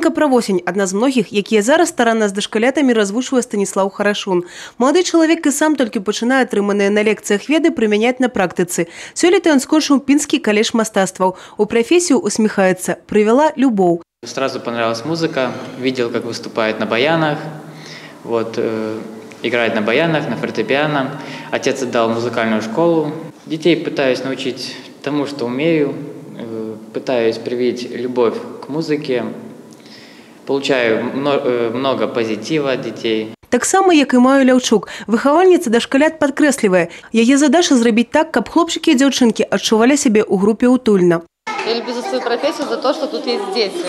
Песенька про осень – одна з многих, якія зараз старанна з дашкалятамі развушвае Станіслаў Харашун. Малады чалавек і сам толькі пачынае атрыманыя на лекцыях веды прымяняць на практыцы. Сёлета ён скончыў Пінскі каледж мастацтваў. У прафесію усміхаецца, прывяла любоў. Сразу понравилась музыка, видел, как выступает на баянах, играет на баянах, на фортепиано. Отец отдал музыкальную школу. Детей пытаюсь научить тому, что умею, пытаюсь привить любовь к музыке. Получаю много позитива от детей. Так само, як і Маю Ляўчук, выхавальніца дашкалят падкрэслівае. Яе задача зрабіць так, каб хлопчыкі і дзяўчынкі адчувалі сябе ў групе утульна. Я люблю за свою профессию, за то, что тут есть дети.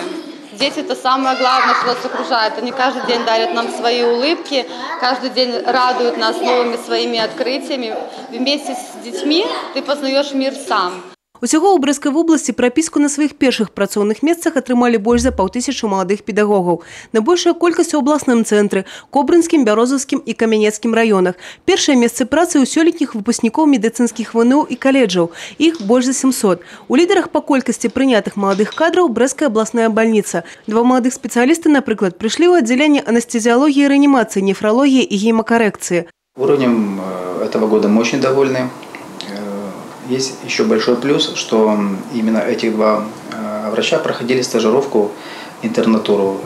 Дети – это самое главное, что нас окружает. Они каждый день дарят нам свои улыбки, каждый день радуют нас новыми своими открытиями. Вместе с детьми ты познаешь мир сам. Усяго ў Брэскай вобласці прапіску на сваіх першых працоўных месцах атрымалі больш за 5000 маладых педагогаў. Найбольшая колькасць у абласным цэнтры, Кобрынскім, Бярозаўскім і Камянецкім раёнах. Першае месцы працы ў сёлетніх выпускнікоў медыцынскіх ВНУ і каледжаў. Іх больш за 700. У лідарах па колькасці прынятых маладых кадраў Брэская абласная бальніца. Два маладых спецыялісты, напрыклад, прыйшлі ў аддзяленне анестэзіялогіі, рэанімацыі, нефралогіі і гемакарэкцыі. Уровнем этого года мы очень довольны. Есть еще большой плюс, что именно этих два врача проходили стажировку, интернатуру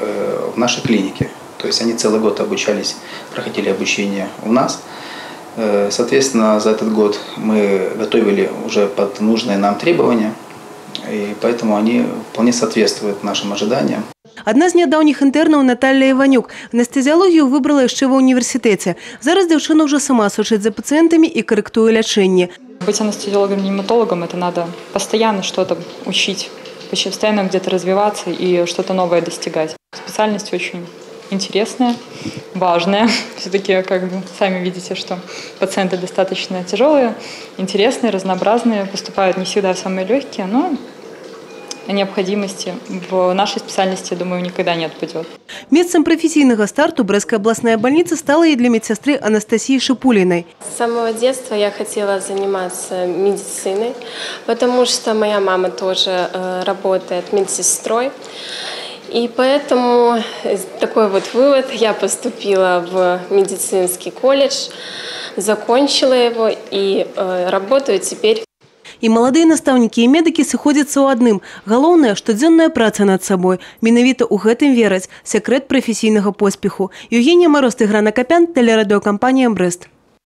в нашей клинике. То есть они целый год обучались, проходили обучение у нас. Соответственно, за этот год мы готовили уже под нужные нам требования, и поэтому они вполне соответствуют нашим ожиданиям. Адна з нядаўніх інтэрнаў Наталья Іванюк анестэзіялогію выбрала яшчэ ва універсітэце. Зараз дзяўчына ўжо сама сочыць за пацыентамі і карэктуе лячэнне. Быть анестезиологом-реаниматологом – это надо постоянно что-то учить, постоянно где-то развиваться и что-то новое достигать. Специальность очень интересная, важная. Все-таки, сами видите, что пациенты достаточно тяжелые, интересные, разнообразные, поступают не всегда самые легкие, но необходимости в нашей специальности, я думаю, никогда не отпадет. Месцам профессийного старту Брэская областная больница стала и для медсестры Анастасии Шипулиной. С самого детства я хотела заниматься медициной, потому что моя мама тоже работает медсестрой. И поэтому такой вот вывод. Я поступила в медицинский колледж, закончила его и работаю теперь. І маладыя настаўнікі і медыкі сыходзяцца ў адным. Галоўнае – штодзённая праца над сабой. Менавіта ў гэтым вераць. Секрэт прафесійнага поспеху. Евгения Мороз, Тыгран Акопян, телерадиокомпания «Брест».